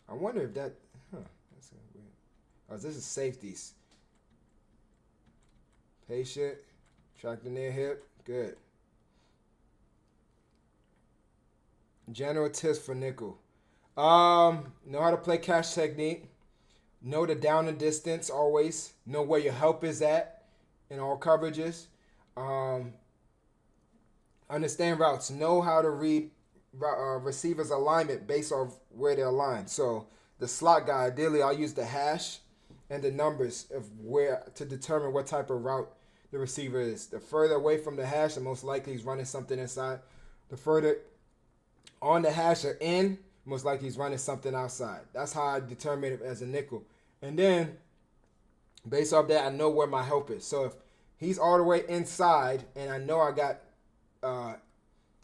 I wonder if that. That's weird. Oh, this is safeties. Patient, track the near hip. Good. General tips for nickel. Know how to play catch technique. Know the down and distance always. Know where your help is at in all coverages. Understand routes. Know how to read receivers' alignment based off where they're aligned. So the slot guy, ideally, I'll use the hash and the numbers of where to determine what type of route the receiver is. The further away from the hash, the most likely he's running something inside. The further on the hash or in, most likely he's running something outside. That's how I determine it as a nickel. And then, based off that, I know where my help is. So if he's all the way inside and I know I got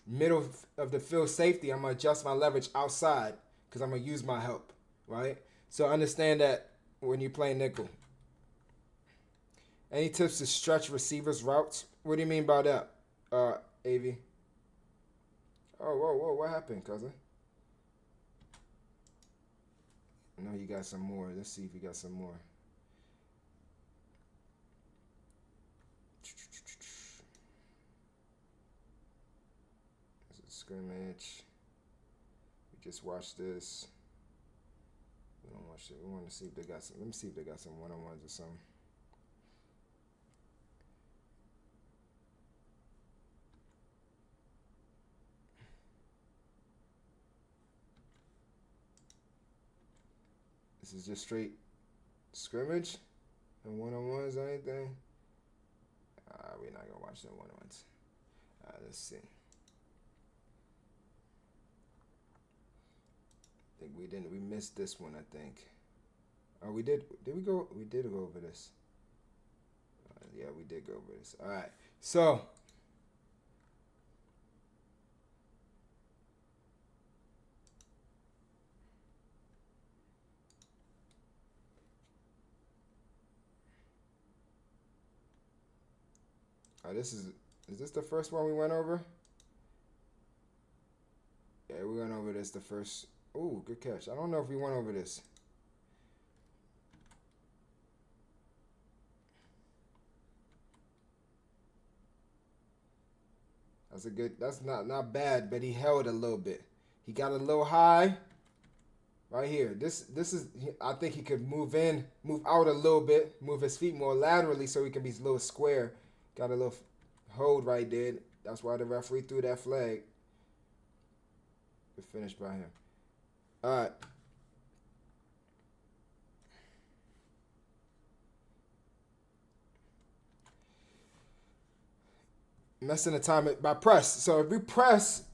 middle of the field safety, I'm going to adjust my leverage outside because I'm going to use my help, right? So understand that when you play nickel. Any tips to stretch receivers' routes? What do you mean by that, AV? Oh, whoa, what happened, cousin? I know you got some more. Let's see if you got some more. This is scrimmage. We just watched this. We don't watch it. We want to see if they got some. Let me see if they got some one-on-ones or something. This is just straight scrimmage and one-on-ones or anything. We're not gonna watch the one-on-ones. Let's see. I think we didn't. We missed this one, I think. Oh, we did. Did we go? We did go over this. Yeah, we did go over this. All right. So. Is this the first one we went over? Yeah, we went over this the first. Oh, good catch. I don't know if we went over this. That's a good. That's not bad, but he held a little bit. He got a little high. Right here. This is. I think he could move out a little bit, move his feet more laterally so he can be a little square. Got a little hold right there. That's why the referee threw that flag. Good finish by him. All right. Messing the time by press. So if we press,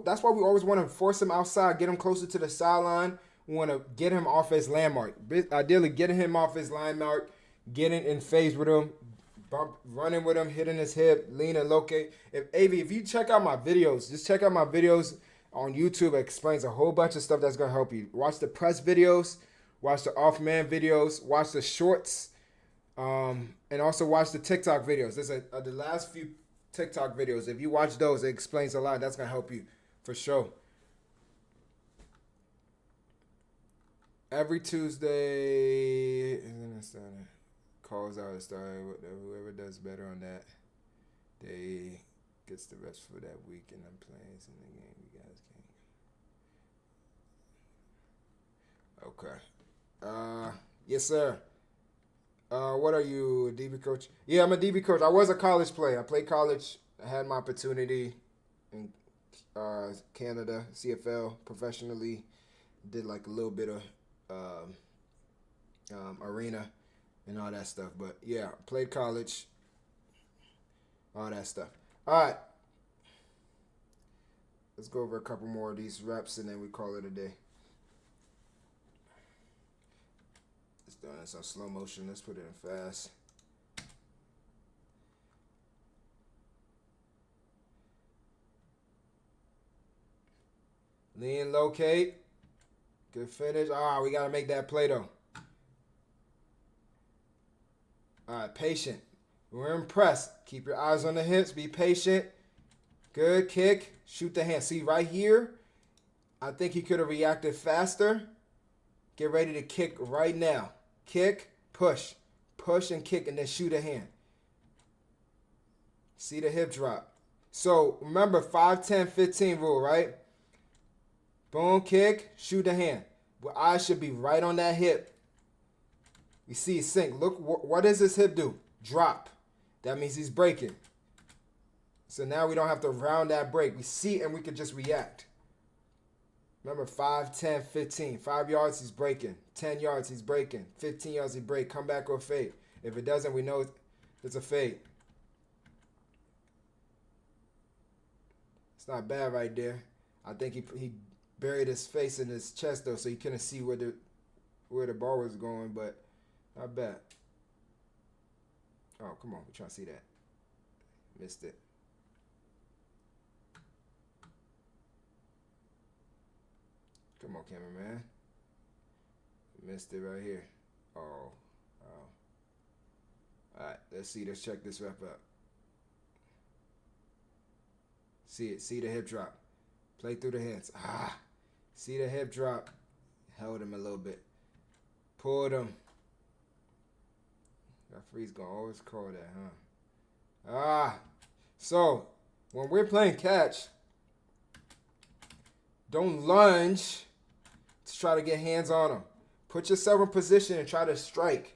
that's why we always want to force him outside, get him closer to the sideline. We want to get him off his landmark. Ideally, getting him off his landmark, getting in phase with him, running with him, hitting his hip, lean and locate. If you check out my videos, just check out my videos on YouTube. It explains a whole bunch of stuff that's going to help you. Watch the press videos, watch the off-man videos, watch the shorts, and also watch the TikTok videos. There's the last few TikTok videos. If you watch those, it explains a lot. That's going to help you for sure. Every Tuesday, and then it started. Calls out and started. Whoever does better on that, they gets the rest for that week, and I'm playing in the game. You guys can. Okay. Yes, sir. What are you, a DB coach? Yeah, I'm a DB coach. I was a college player. I played college. I had my opportunity in Canada, CFL, professionally. Did like a little bit of arena and all that stuff. But yeah, played college, all that stuff. All right. Let's go over a couple more of these reps and then we call it a day. Let's do this on slow motion. Let's put it in fast. Lean, locate. Good finish. We got to make that play though. All right, patient. We're impressed. Keep your eyes on the hips. Be patient. Good kick. Shoot the hand. See right here, I think he could have reacted faster. Get ready to kick right now. Kick, push. Push and kick and then shoot a hand. See the hip drop. So remember 5-10-15 rule, right? Boom, kick, shoot the hand. But eyes should be right on that hip. You see it sink. Look, what does his hip do? Drop. That means he's breaking. So now we don't have to round that break. We see and we can just react. Remember 5-10-15. 5 yards, he's breaking. 10 yards, he's breaking. 15 yards, he break. Come back or fade. If it doesn't, we know it's a fade. It's not bad right there. I think he buried his face in his chest though, so he couldn't see where the ball was going, but not bad. Oh, come on. We're trying to see that. Missed it. Come on, cameraman. Missed it right here. Oh. All right, let's see. Let's check this rep up. See it. See the hip drop. Play through the hands. See the hip drop. Held him a little bit. Pulled him. Referee's going to always call that, huh? So, when we're playing catch, don't lunge to try to get hands on them. Put yourself in position and try to strike.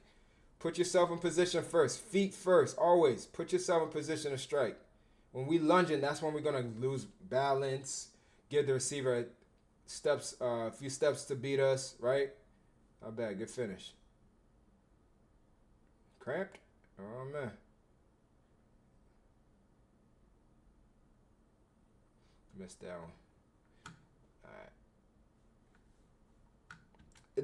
Put yourself in position first. Feet first, always. Put yourself in position to strike. When we lunging, that's when we're going to lose balance, give the receiver a few steps to beat us, right? Not bad. Good finish. Cramped? Oh, man. Missed that one. All right.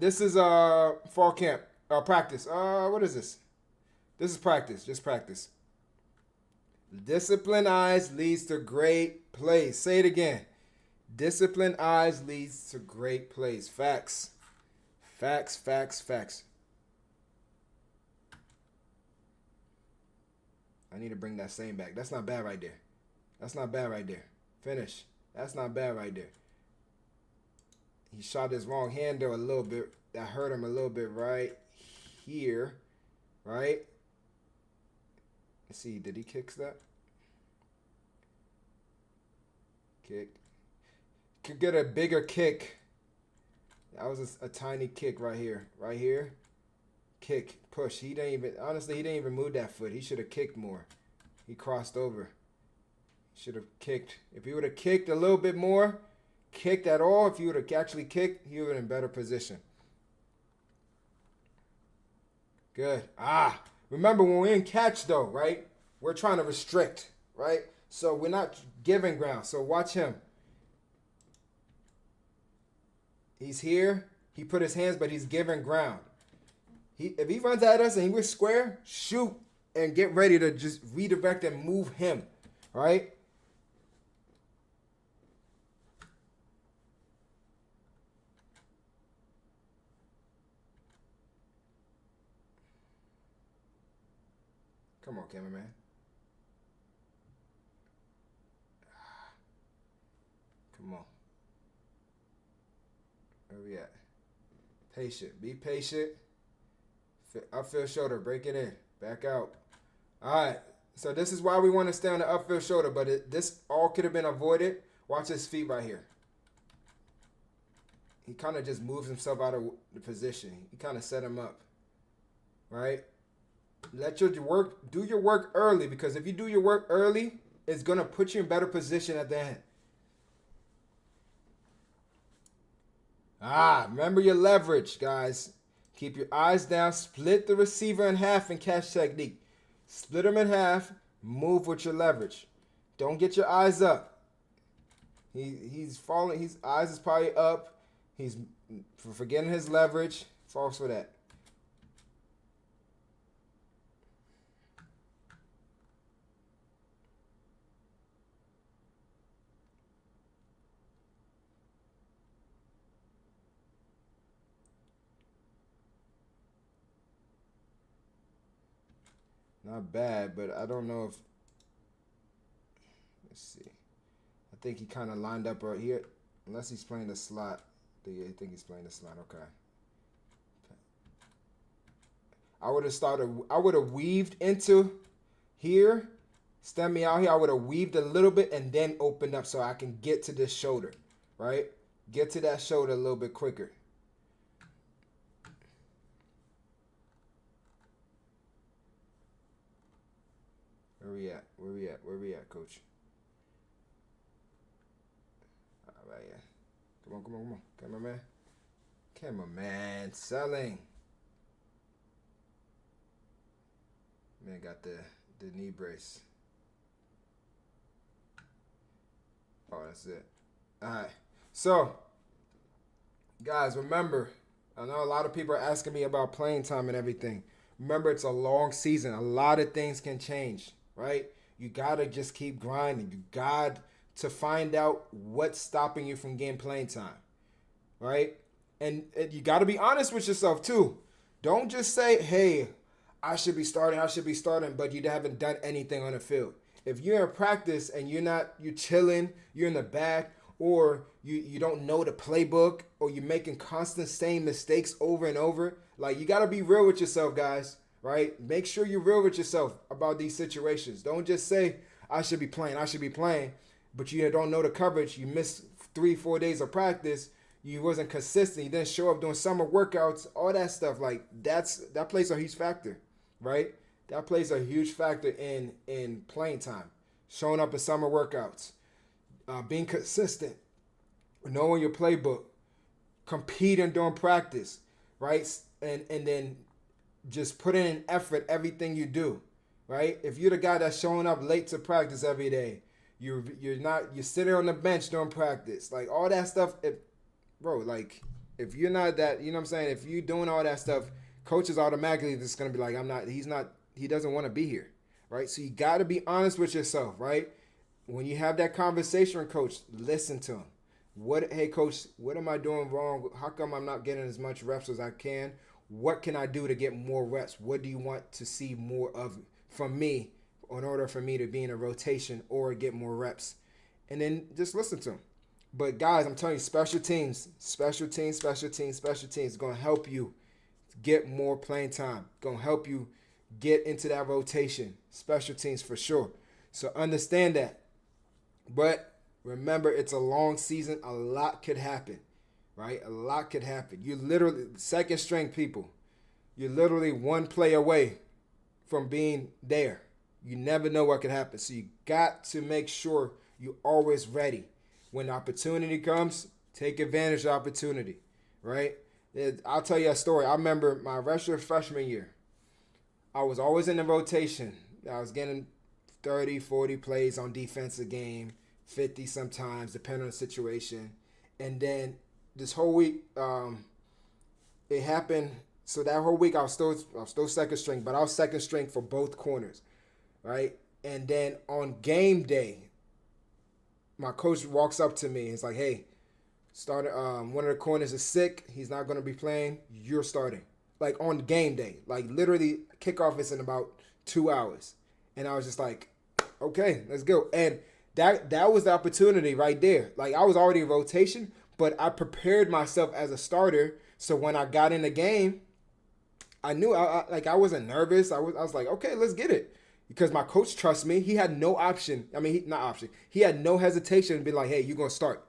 This is fall camp. Practice. What is this? This is practice. Just practice. Disciplined eyes leads to great plays. Say it again. Disciplined eyes leads to great plays. Facts. Facts, facts, facts. I need to bring that same back. That's not bad right there. That's not bad right there. Finish. That's not bad right there. He shot his wrong hand there a little bit. That hurt him a little bit right here. Right? Let's see. Did he kick that? Kick. Could get a bigger kick. That was a tiny kick right here. Right here. Kick. Push. He didn't even move that foot. He should have kicked more. He crossed over. Should have kicked. If he would have kicked a little bit more, kicked at all, if he would have actually kicked, he would have been in better position. Good. Remember when we're in catch though, right? We're trying to restrict, right? So we're not giving ground. So watch him. He's here. He put his hands, but he's giving ground. If he runs at us and we're square, shoot and get ready to just redirect and move him, right? Come on, cameraman. Come on. Where we at? Patient. Be patient. Upfield shoulder. Break it in. Back out. All right. So this is why we want to stay on the upfield shoulder, but this all could have been avoided. Watch his feet right here. He kind of just moves himself out of the position. He kind of set him up. Right? Let your work, do your work early, because if you do your work early, it's going to put you in better position at the end. Remember your leverage, guys. Keep your eyes down. Split the receiver in half in catch technique. Split him in half. Move with your leverage. Don't get your eyes up. He's falling. His eyes is probably up. He's forgetting his leverage. False for that. Not bad, but I don't know if... Let's see. I think he kind of lined up right here. Unless he's playing the slot. I think he's playing the slot. Okay. I would have weaved into here. Stem me out here. I would have weaved a little bit and then opened up so I can get to this shoulder. Right? Get to that shoulder a little bit quicker. Where we at? Where we at? Where we at, coach? All right, yeah. Come on, come on, come on. Cameraman. Cameraman. Selling. Man got the knee brace. Oh, that's it. All right. So, guys, remember, I know a lot of people are asking me about playing time and everything. Remember, it's a long season. A lot of things can change. Right? You got to just keep grinding. You got to find out what's stopping you from getting playing time. Right? And you got to be honest with yourself too. Don't just say, hey, I should be starting, but you haven't done anything on the field. If you're in practice and you're chilling, you're in the back, or you don't know the playbook, or you're making constant same mistakes over and over, like, you got to be real with yourself, guys. Right? Make sure you're real with yourself about these situations. Don't just say, I should be playing, but you don't know the coverage. You missed 3-4 days of practice. You wasn't consistent. You didn't show up doing summer workouts, all that stuff. Like, that plays a huge factor, right? That plays a huge factor in playing time. Showing up in summer workouts, being consistent, knowing your playbook, competing during practice, right? And then just put in an effort everything you do, right? If you're the guy that's showing up late to practice every day, you're sitting on the bench during practice, like all that stuff. Bro, like if you're not that, you know what I'm saying? If you're doing all that stuff, coaches automatically just gonna be like, he doesn't want to be here, right? So you got to be honest with yourself, right? When you have that conversation with coach, listen to him. Hey coach, what am I doing wrong? How come I'm not getting as much reps as I can? What can I do to get more reps? What do you want to see more of from me in order for me to be in a rotation or get more reps? And then just listen to him. But guys, I'm telling you, special teams is going to help you get more playing time. Going to help you get into that rotation. Special teams for sure. So understand that. But remember, it's a long season. A lot could happen, right? A lot could happen. You literally, second string people, you're literally one play away from being there. You never know what could happen. So you got to make sure you're always ready. When the opportunity comes, take advantage of the opportunity, right? I'll tell you a story. I remember my freshman year. I was always in the rotation. I was getting 30, 40 plays on defense a game, 50 sometimes, depending on the situation. And then this whole week, it happened. So that whole week, I was still second string, but I was second string for both corners, right? And then on game day, my coach walks up to me. He's like, "Hey, one of the corners is sick. He's not going to be playing. You're starting." Like on game day, like literally kickoff is in about 2 hours. And I was just like, "Okay, let's go." And that was the opportunity right there. Like I was already in rotation, but I prepared myself as a starter. So when I got in the game, I knew I wasn't nervous. I was like, "Okay, let's get it." Because my coach trusts me. He had no option. I mean, not option. He had no hesitation to be like, "Hey, you're going to start."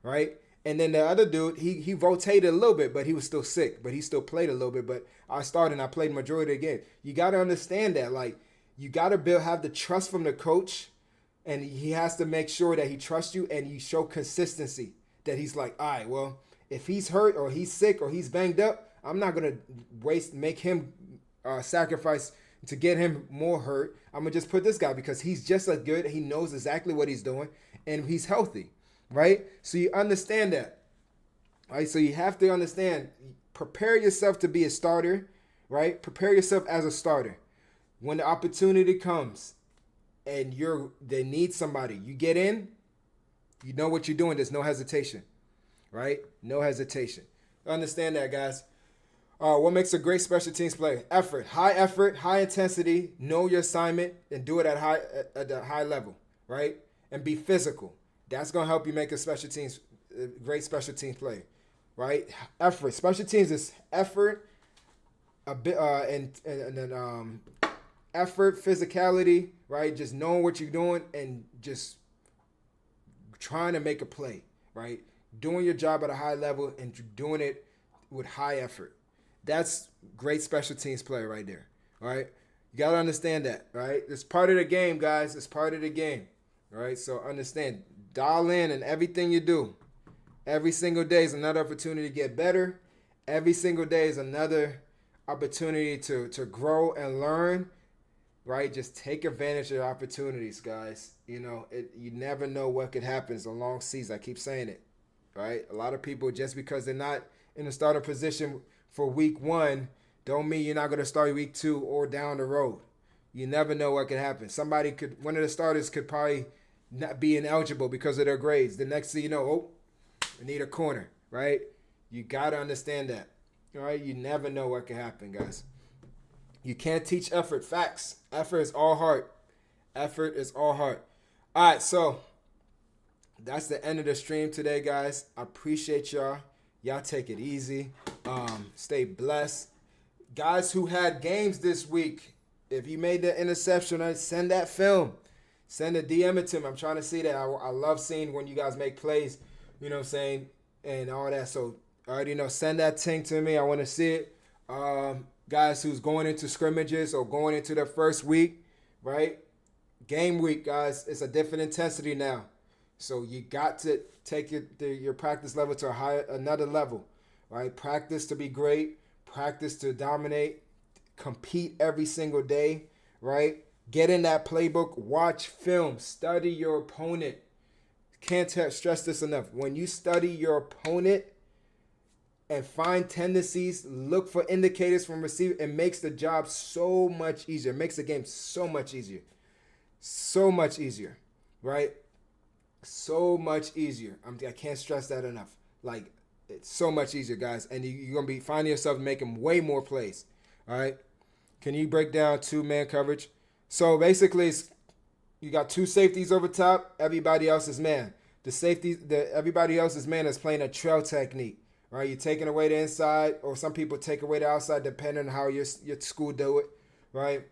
Right? And then the other dude, he rotated a little bit, but he was still sick. But he still played a little bit. But I started and I played majority of the game. You got to understand that. Like, you got to have the trust from the coach. And he has to make sure that he trusts you and you show consistency. That he's like, all right, well, if he's hurt or he's sick or he's banged up, I'm not going to make him sacrifice to get him more hurt. I'm going to just put this guy because he's just as good. He knows exactly what he's doing and he's healthy, right? So you understand that, right? So you have to understand, prepare yourself to be a starter, right? Prepare yourself as a starter. When the opportunity comes and they need somebody, you get in, you know what you're doing. There's no hesitation, right? No hesitation. Understand that, guys. What makes a great special teams player? Effort, high intensity. Know your assignment and do it at a high level, right? And be physical. That's gonna help you make a great special teams player, right? Effort. Special teams is effort, a bit, and then effort, physicality, right? Just knowing what you're doing and just trying to make a play, right? Doing your job at a high level and doing it with high effort. That's great special teams player right there, all right? You got to understand that, right? It's part of the game, guys. It's part of the game, all right? So understand, dial in and everything you do. Every single day is another opportunity to get better. Every single day is another opportunity to grow and learn, right? Just take advantage of the opportunities, guys. You know, you never know what could happen. It's a long season. I keep saying it, right? A lot of people, just because they're not in the starting position for week 1, don't mean you're not going to start week 2 or down the road. You never know what could happen. One of the starters could probably not be ineligible because of their grades. The next thing you know, we need a corner, right? You got to understand that, all right? You never know what could happen, guys. You can't teach effort. Facts. Effort is all heart. Effort is all heart. All right, so that's the end of the stream today, guys. I appreciate y'all. Y'all take it easy. Stay blessed. Guys who had games this week, if you made the interception, send that film. Send a DM it to me. I'm trying to see that. I love seeing when you guys make plays, you know what I'm saying, and all that. So, I already know, send that thing to me. I want to see it. Guys who's going into scrimmages or going into their first week, right? Game week, guys. It's a different intensity now. So you got to take your practice level to another level, right? Practice to be great. practice to dominate, compete every single day, right? Get in that playbook, watch film, study your opponent. Can't stress this enough. When you study your opponent and find tendencies, look for indicators from receiver, it makes the job so much easier. It makes the game so much easier. So much easier, right? So much easier. I can't stress that enough. Like, it's so much easier, guys. And you're going to be finding yourself making way more plays, all right? Can you break down two-man coverage? So basically, you got two safeties over top. Everybody else is man. Everybody else's man is playing a trail technique, right? You're taking away the inside, or some people take away the outside, depending on how your school do it, right?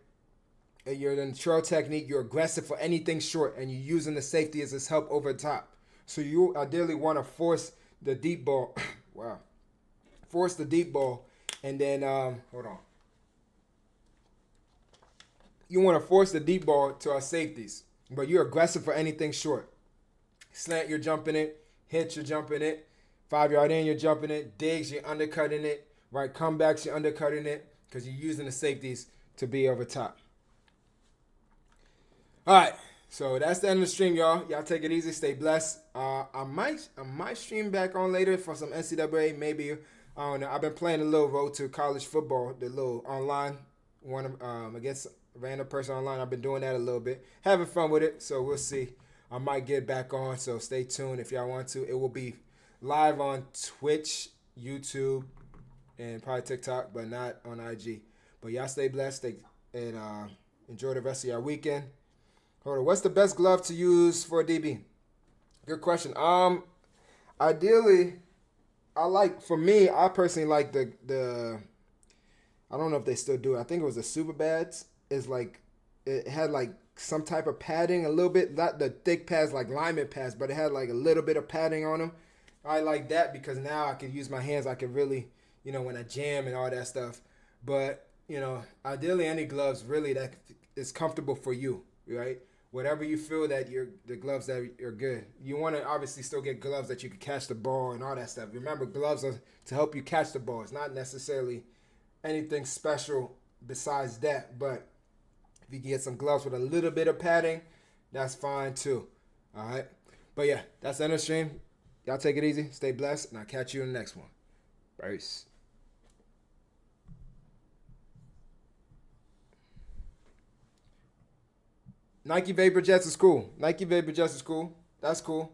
And you're in the trail technique. You're aggressive for anything short, and you're using the safety as his help over top. So you ideally want to force the deep ball. Wow. Force the deep ball, and then hold on. You want to force the deep ball to our safeties, but you're aggressive for anything short. Slant, you're jumping it. Hitch, you're jumping it. 5 yard in, you're jumping it. Digs, you're undercutting it. Right, comebacks, you're undercutting it because you're using the safeties to be over top. All right, so that's the end of the stream, y'all. Y'all take it easy, stay blessed. I might stream back on later for some NCAA, maybe. I don't know. I've been playing a little Road to College football, the little online one against a random person online. I've been doing that a little bit, having fun with it. So we'll see. I might get back on, so stay tuned if y'all want to. It will be live on Twitch, YouTube, and probably TikTok, but not on IG. But y'all stay blessed and enjoy the rest of your weekend. Hold on. What's the best glove to use for a DB? Good question. Ideally, I personally like the I don't know if they still do it. I think it was the Super Bads. It's like, it had like some type of padding, a little bit, not the thick pads like lineman pads, but it had like a little bit of padding on them. I like that because now I can use my hands. I can really, when I jam and all that stuff. But, ideally any gloves really that is comfortable for you, right? Whatever you feel that the gloves that are good. You want to obviously still get gloves that you can catch the ball and all that stuff. Remember, gloves are to help you catch the ball. It's not necessarily anything special besides that. But if you get some gloves with a little bit of padding, that's fine too. All right? But yeah, that's the end of the stream. Y'all take it easy. Stay blessed. And I'll catch you in the next one. Peace. Nike Vapor Jets is cool. Nike Vapor Jets is cool. That's cool.